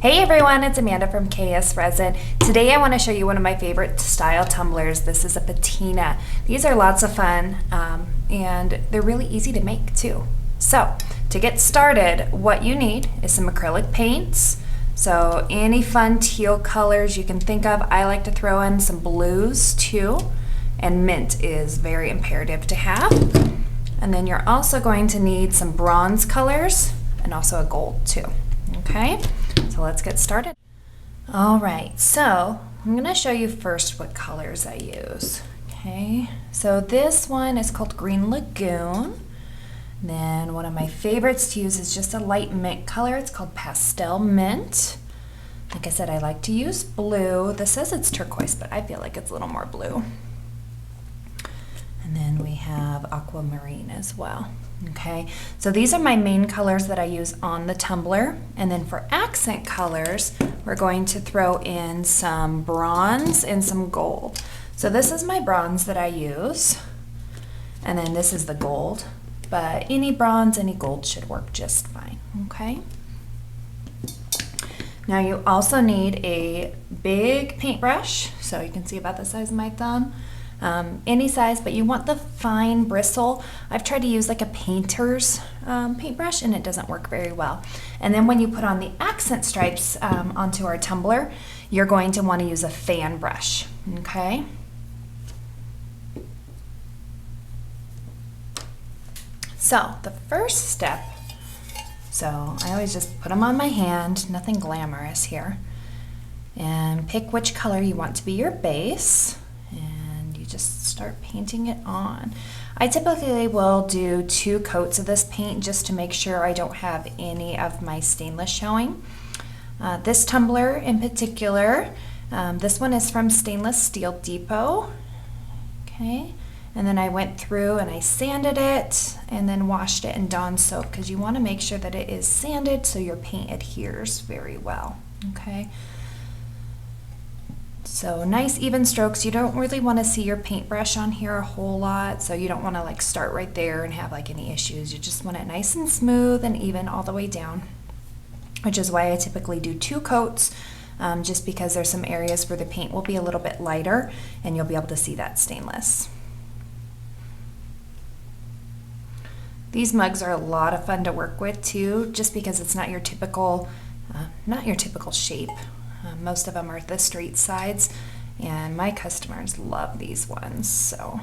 Hey everyone, it's Amanda from KS Resin. Today I want to show you one of my favorite style tumblers. This is a patina. These are lots of fun and they're really easy to make too. So to get started, what you need is some acrylic paints. So any fun teal colors you can think of. I like to throw in some blues too, and mint is very imperative to have. And then you're also going to need some bronze colors and also a gold too. Okay, so let's get started. All right, so I'm going to show you first what colors I use. Okay, so this one is called Green Lagoon. Then one of my favorites to use is just a light mint color. It's called Pastel Mint. Like I said, I like to use blue. This says it's turquoise, but I feel like it's a little more blue. And then we have aquamarine as well. Okay, so these are my main colors that I use on the tumbler. And then for accent colors, we're going to throw in some bronze and some gold. So this is my bronze that I use. And then this is the gold. But any bronze, any gold should work just fine. Okay. Now you also need a big paintbrush. So you can see about the size of my thumb. Any size, but you want the fine bristle. I've tried to use like a painter's paintbrush and it doesn't work very well. And then when you put on the accent stripes onto our tumbler, you're going to want to use a fan brush, okay? So the first step, so I always just put them on my hand, nothing glamorous here, and pick which color you want to be your base. Just start painting it on. I typically will do 2 coats of this paint just to make sure I don't have any of my stainless showing. This tumbler in particular, this one is from Stainless Steel Depot. Okay, and then I went through and I sanded it and then washed it in Dawn soap because you want to make sure that it is sanded so your paint adheres very well. Okay. So nice even strokes. You don't really want to see your paintbrush on here a whole lot, so you don't want to like start right there and have like any issues. You just want it nice and smooth and even all the way down, which is why I typically do 2 coats, just because there's some areas where the paint will be a little bit lighter and you'll be able to see that stainless. These mugs are a lot of fun to work with too, just because it's not your typical shape. Most of them are the straight sides, and my customers love these ones. So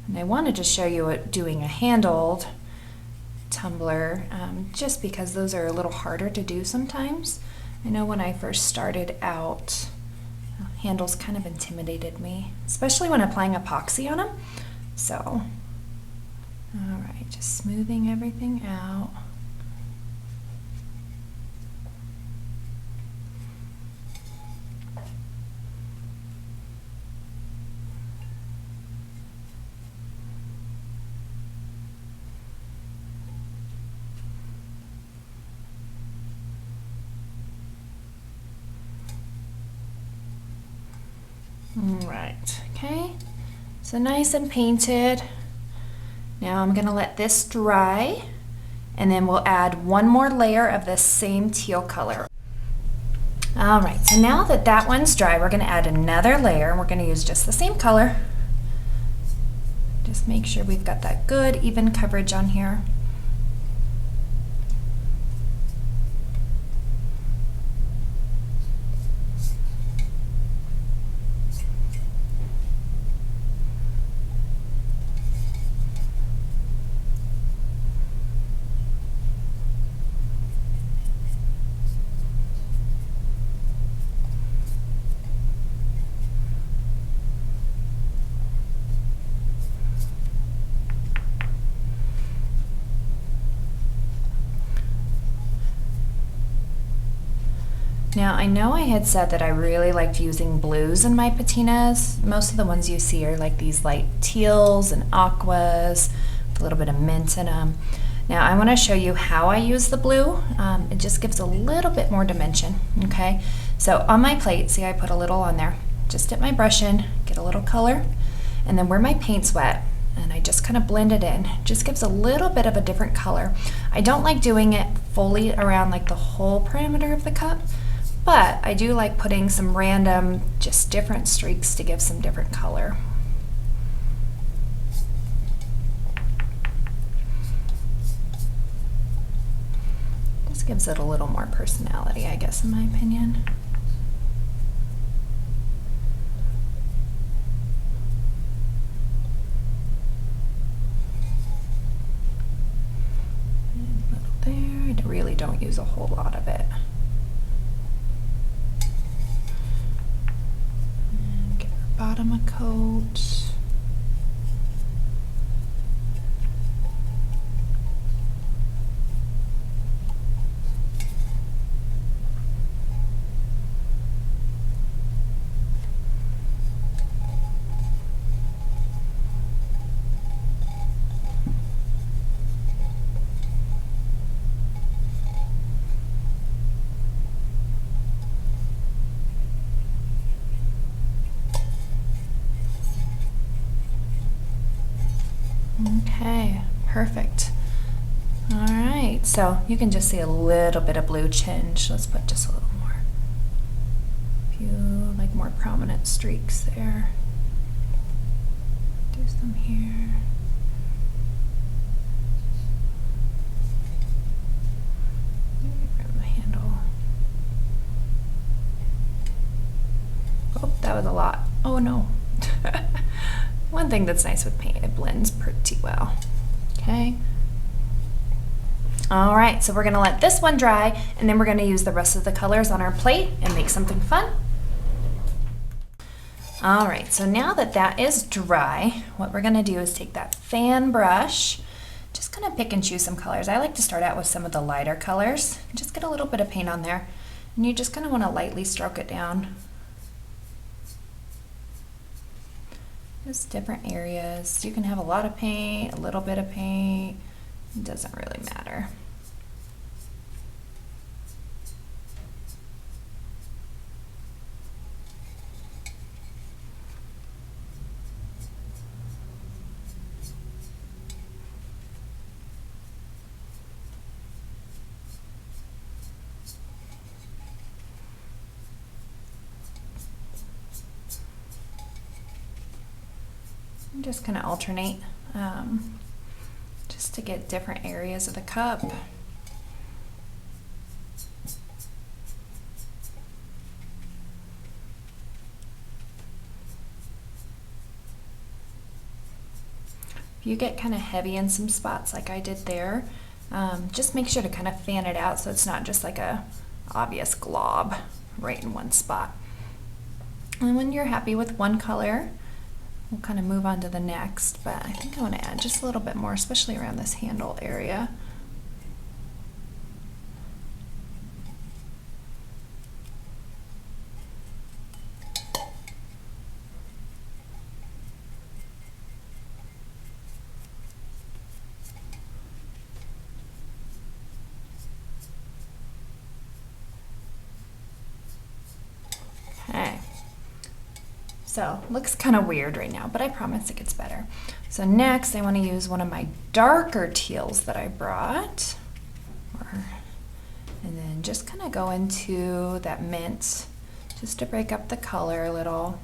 and I wanted to show you it doing a handled tumbler, just because those are a little harder to do sometimes. I know when I first started out, handles kind of intimidated me, especially when applying epoxy on them. So all right, just smoothing everything out. All right, okay, so nice and painted. Now I'm going to let this dry, and then we'll add one more layer of this same teal color. All right, so now that that one's dry, we're going to add another layer, and we're going to use just the same color. Just make sure we've got that good even coverage on here. Now I know I had said that I really liked using blues in my patinas. Most of the ones you see are like these light teals and aquas with a little bit of mint in them. Now I want to show you how I use the blue. It just gives a little bit more dimension, okay? So on my plate, see I put a little on there. Just dip my brush in, get a little color, and then where my paint's wet, and I just kind of blend it in. Just gives a little bit of a different color. I don't like doing it fully around like the whole perimeter of the cup, but I do like putting some random, just different streaks to give some different color. Just gives it a little more personality, I guess, in my opinion. There, I really don't use a whole lot of it. And give our bottom a coat. Okay, perfect. All right, so you can just see a little bit of blue tinge. Let's put just a little more. A few like more prominent streaks there. Do some here. Grab the handle. Oh, that was a lot. Oh no. One thing that's nice with paint, it blends pretty well. Okay. All right, so we're gonna let this one dry, and then we're gonna use the rest of the colors on our plate and make something fun. All right, so now that that is dry, what we're gonna do is take that fan brush, just kind of pick and choose some colors. I like to start out with some of the lighter colors, just get a little bit of paint on there, and you just kind of wanna lightly stroke it down. Just different areas. You can have a lot of paint, a little bit of paint. It doesn't really matter. I'm just going to alternate just to get different areas of the cup. If you get kind of heavy in some spots like I did there, just make sure to kind of fan it out so it's not just like a obvious glob right in one spot. And when you're happy with one color, we'll kind of move on to the next, but I think I want to add just a little bit more, especially around this handle area. Okay. So, looks kind of weird right now, but I promise it gets better. So next, I want to use one of my darker teals that I brought. And then just kind of go into that mint, just to break up the color a little.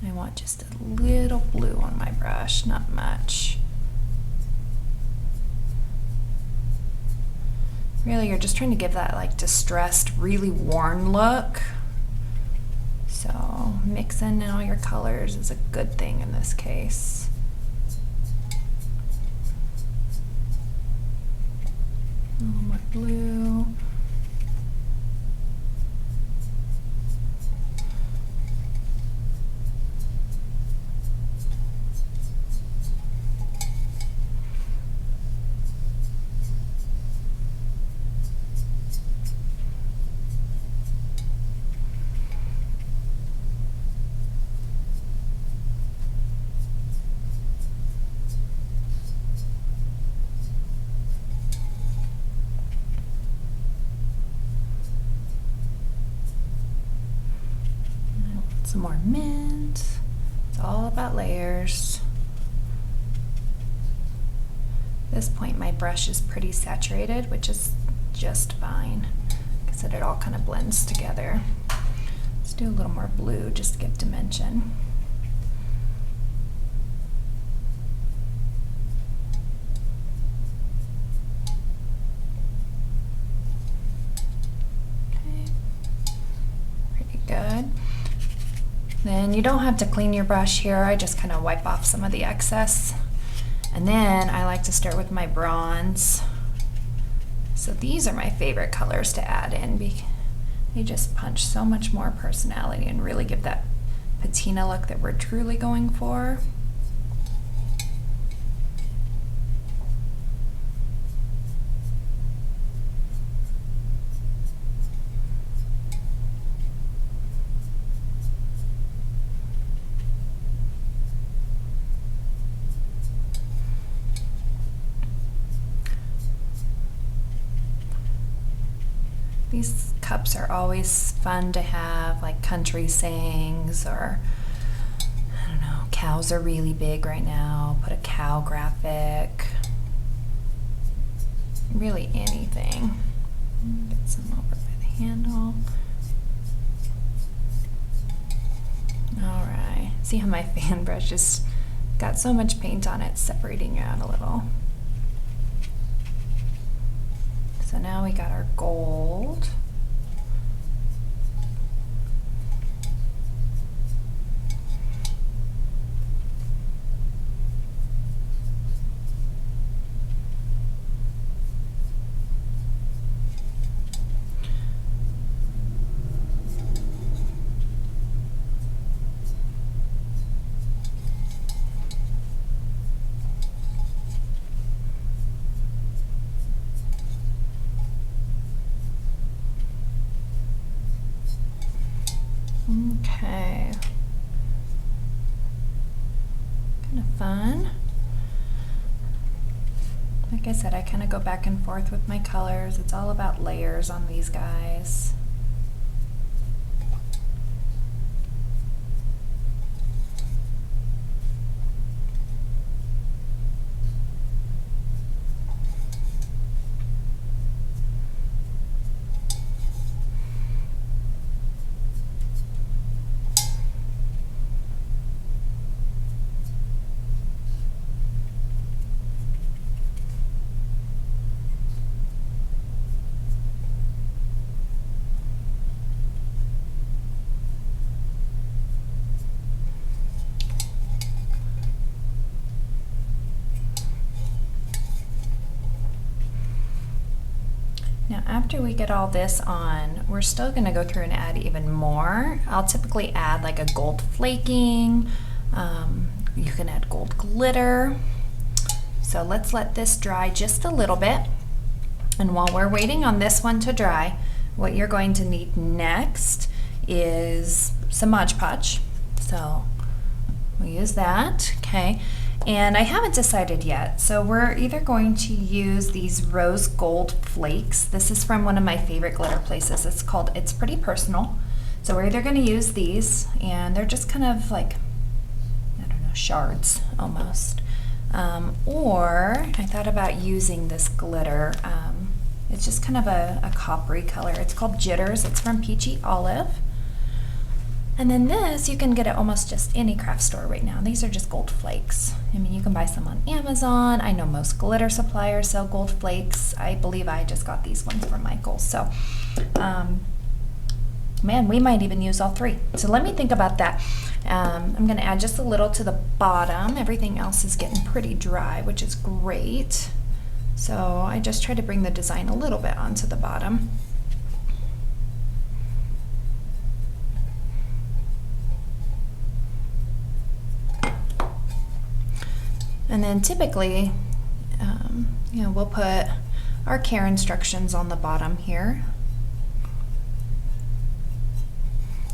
I want just a little blue on my brush, not much. Really, you're just trying to give that like distressed, really worn look. So mixing in all your colors is a good thing in this case. A little more blue. Some more mint. all about layers. At this point my brush is pretty saturated, which is just fine because it all kind of blends together. Let's do a little more blue just to give dimension. Okay, pretty good. Then you don't have to clean your brush here. I just kind of wipe off some of the excess. And then I like to start with my bronze. So these are my favorite colors to add in. They just punch so much more personality and really give that patina look that we're truly going for. These cups are always fun to have, like country sayings, or I don't know, cows are really big right now. Put a cow graphic. Really anything. Get some over by the handle. All right. See how my fan brush just got so much paint on it, separating it out a little. So now we got our gold. Okay. Kind of fun. Like I said, I kind of go back and forth with my colors. It's all about layers on these guys. Now after we get all this on, we're still going to go through and add even more. I'll typically add like a gold flaking. You can add gold glitter. So let's let this dry just a little bit. And while we're waiting on this one to dry, what you're going to need next is some Mod Podge. So we'll use that, okay? And I haven't decided yet, so we're either going to use these rose gold flakes. This is from one of my favorite glitter places. It's called It's Pretty Personal. So we're either going to use these, and they're just kind of like, I don't know, shards almost. Or I thought about using this glitter. It's just kind of a coppery color. It's called Jitters. It's from Peachy Olive. And then this, you can get at almost just any craft store right now. These are just gold flakes. I mean, you can buy some on Amazon. I know most glitter suppliers sell gold flakes. I believe I just got these ones from Michael's. So, man, we might even use all three. So let me think about that. I'm gonna add just a little to the bottom. Everything else is getting pretty dry, which is great. So I just try to bring the design a little bit onto the bottom. And then typically, you know, we'll put our care instructions on the bottom here.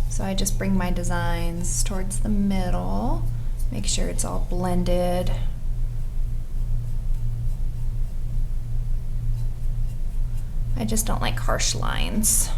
So I just bring my designs towards the middle, make sure it's all blended. I just don't like harsh lines.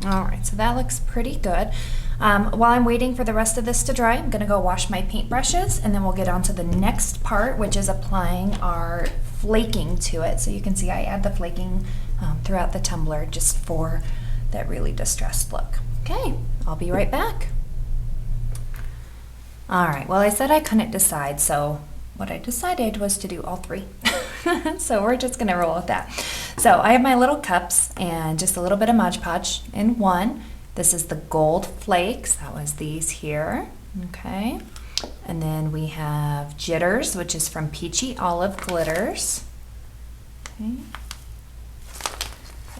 All right, so that looks pretty good. While I'm waiting for the rest of this to dry, I'm gonna go wash my paintbrushes, and then we'll get on to the next part, which is applying our flaking to it. So you can see I add the flaking throughout the tumbler just for that really distressed look. Okay, I'll be right back. All right, well, I said I couldn't decide, so what I decided was to do all three. So we're just gonna roll with that. So I have my little cups and just a little bit of Mod Podge in one. This is the gold flakes, that was these here, okay. And then we have Jitters, which is from Peachy Olive Glitters. Okay.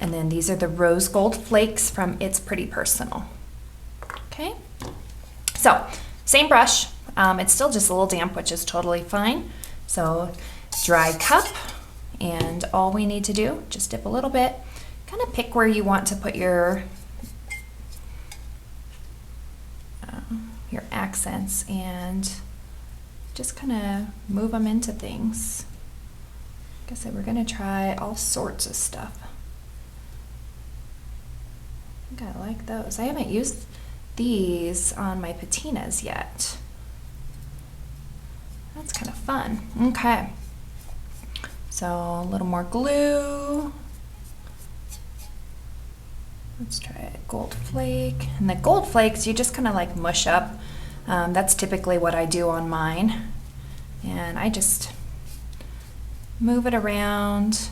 And then these are the rose gold flakes from It's Pretty Personal. Okay, so same brush. It's still just a little damp, which is totally fine. So dry cup, and all we need to do, just dip a little bit, kind of pick where you want to put your accents, and just kind of move them into things. Like I said, we're gonna try all sorts of stuff. I think I like those. I haven't used these on my patinas yet. That's kind of fun. Okay. So a little more glue. Let's try a gold flake. And the gold flakes, you just kind of like mush up. That's typically what I do on mine. And I just move it around.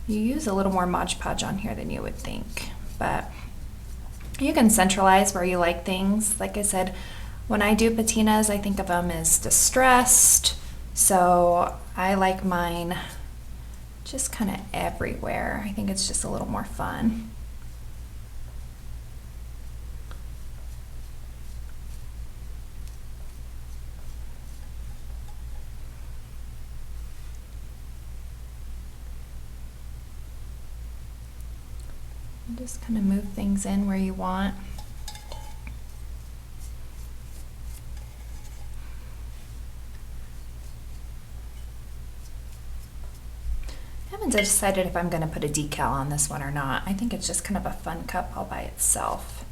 You use a little more Mod Podge on here than you would think, but you can centralize where you like things. Like I said, when I do patinas, I think of them as distressed, so I like mine just kind of everywhere. I think it's just a little more fun. Just kind of move things in where you want. I haven't decided if I'm going to put a decal on this one or not. I think it's just kind of a fun cup all by itself.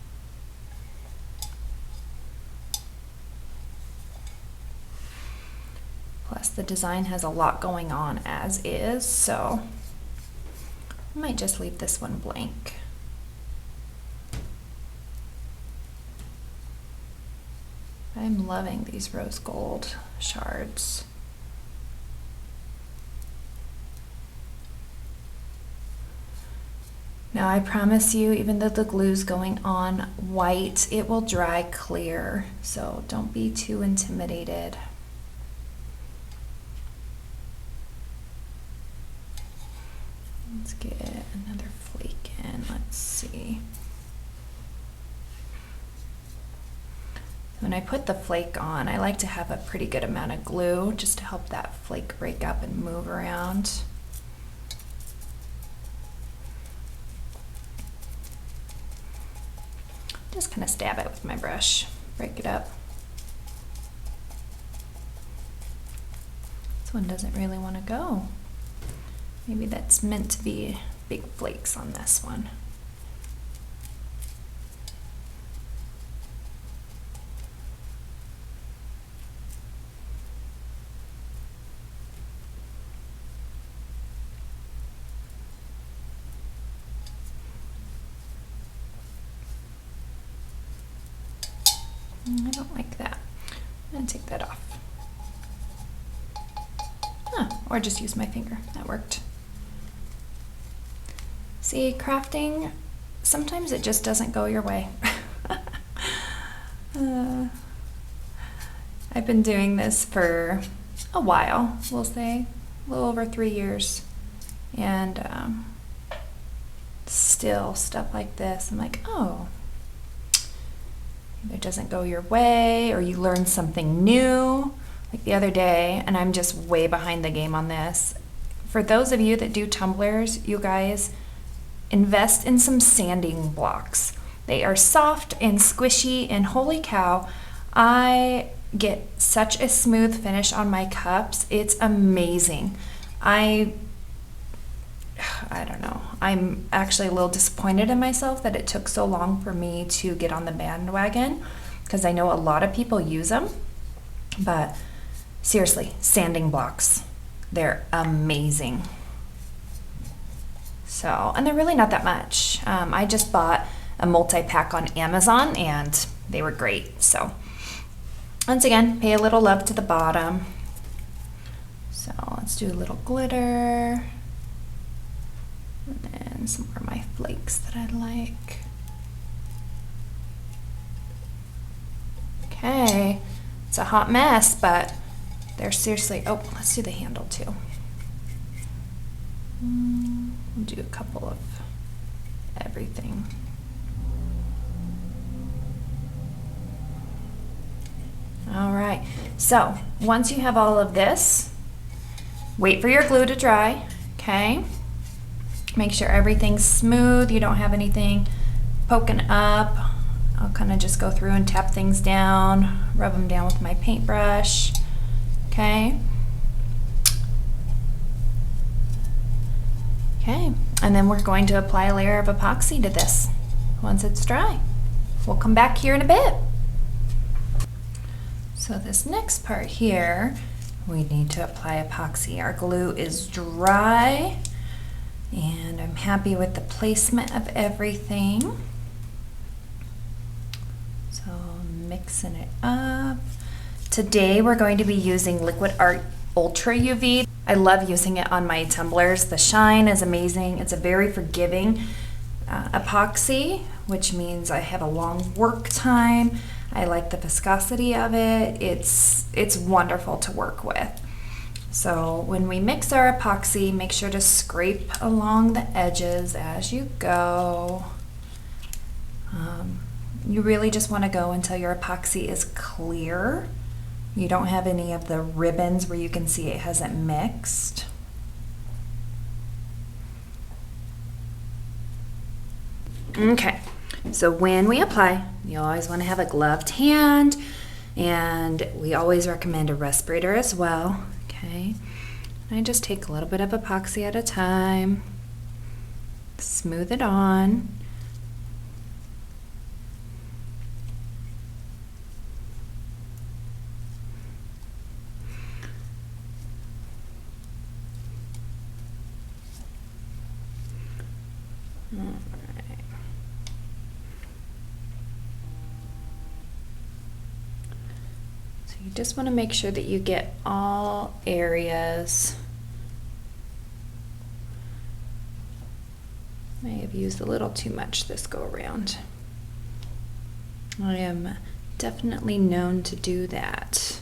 Plus the design has a lot going on as is, so I might just leave this one blank. I'm loving these rose gold shards. Now I promise you, even though the glue's going on white, it will dry clear, so don't be too intimidated. Let's get another flake in, let's see. When I put the flake on, I like to have a pretty good amount of glue just to help that flake break up and move around. Just kind of stab it with my brush, break it up. This one doesn't really want to go. Maybe that's meant to be big flakes on this one. I don't like that. I'm gonna take that off. Or just use my finger. That worked. See, crafting, sometimes it just doesn't go your way. I've been doing this for a while, we'll say, a little over 3 years. And still stuff like this, I'm like, oh, it doesn't go your way, or you learn something new. Like the other day, and I'm just way behind the game on this. For those of you that do tumblers, you guys invest in some sanding blocks. They are soft and squishy, and holy cow, I get such a smooth finish on my cups. It's amazing. I don't know. I'm actually a little disappointed in myself that it took so long for me to get on the bandwagon, because I know a lot of people use them. But seriously, sanding blocks, they're amazing. So, and they're really not that much. I just bought a multi-pack on Amazon and they were great. So once again, pay a little love to the bottom. So let's do a little glitter and then some more of my flakes that I like. Okay, it's a hot mess, but they're seriously, oh, let's do the handle too. We'll do a couple of everything. All right, so once you have all of this, wait for your glue to dry, okay? Make sure everything's smooth, you don't have anything poking up. I'll kind of just go through and tap things down, rub them down with my paintbrush, okay? Okay, and then we're going to apply a layer of epoxy to this once it's dry. We'll come back here in a bit. So this next part here, we need to apply epoxy. Our glue is dry, and I'm happy with the placement of everything. So mixing it up. Today we're going to be using Liquid Art Ultra UV. I love using it on my tumblers. The shine is amazing. It's a very forgiving epoxy, which means I have a long work time. I like the viscosity of it. It's wonderful to work with. So when we mix our epoxy, make sure to scrape along the edges as you go. You really just want to go until your epoxy is clear. You don't have any of the ribbons where you can see it hasn't mixed. Okay, so when we apply, you always want to have a gloved hand, and we always recommend a respirator as well, okay? And I just take a little bit of epoxy at a time, smooth it on. You just want to make sure that you get all areas. May have used a little too much this go around. I am definitely known to do that,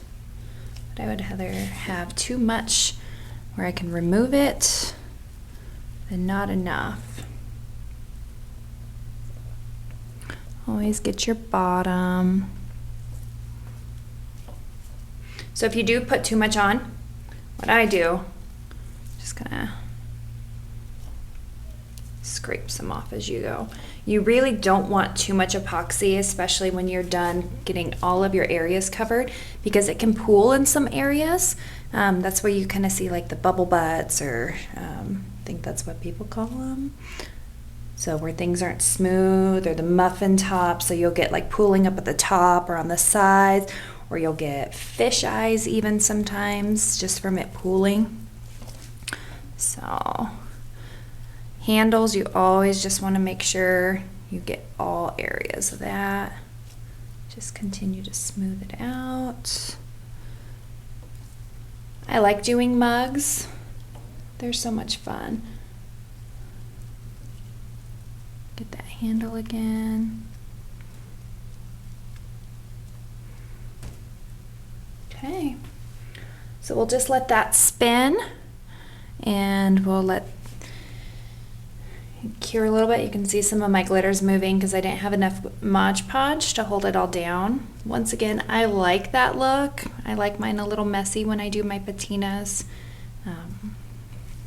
but I would rather have too much where I can remove it than not enough. Always get your bottom. So if you do put too much on, what I do, just gonna scrape some off as you go. You really don't want too much epoxy, especially when you're done getting all of your areas covered, because it can pool in some areas. That's where you kind of see like the bubble butts, or I think that's what people call them. So where things aren't smooth, or the muffin top, so you'll get like pooling up at the top or on the sides, or you'll get fish eyes even sometimes just from it pooling. So handles, you always just want to make sure you get all areas of that. Just continue to smooth it out. I like doing mugs. They're so much fun. Get that handle again. Okay, so we'll just let that spin, and we'll let it cure a little bit. You can see some of my glitters moving because I didn't have enough Mod Podge to hold it all down. Once again, I like that look. I like mine a little messy when I do my patinas,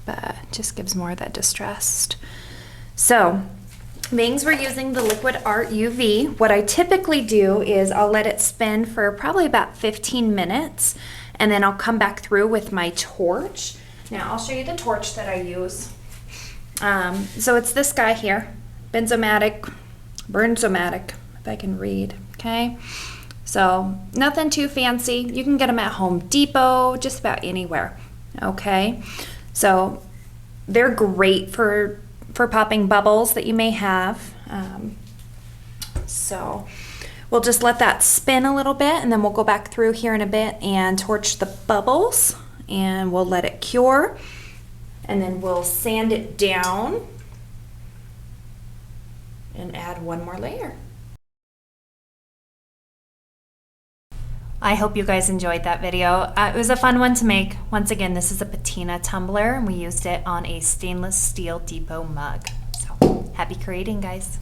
but it just gives more of that distressed. So things, we're using the Liquid Art UV. What I typically do is I'll let it spin for probably about 15 minutes, and then I'll come back through with my torch. Now I'll show you the torch that I use. So it's this guy here, Benzomatic, Burnzomatic, if I can read, okay? So nothing too fancy. You can get them at Home Depot, just about anywhere, okay? So they're great for popping bubbles that you may have. So we'll just let that spin a little bit, and then we'll go back through here in a bit and torch the bubbles, and we'll let it cure, and then we'll sand it down and add one more layer. I hope you guys enjoyed that video. It was a fun one to make. Once again, this is a Patina Tumbler, and we used it on a stainless steel depot mug. So happy creating, guys.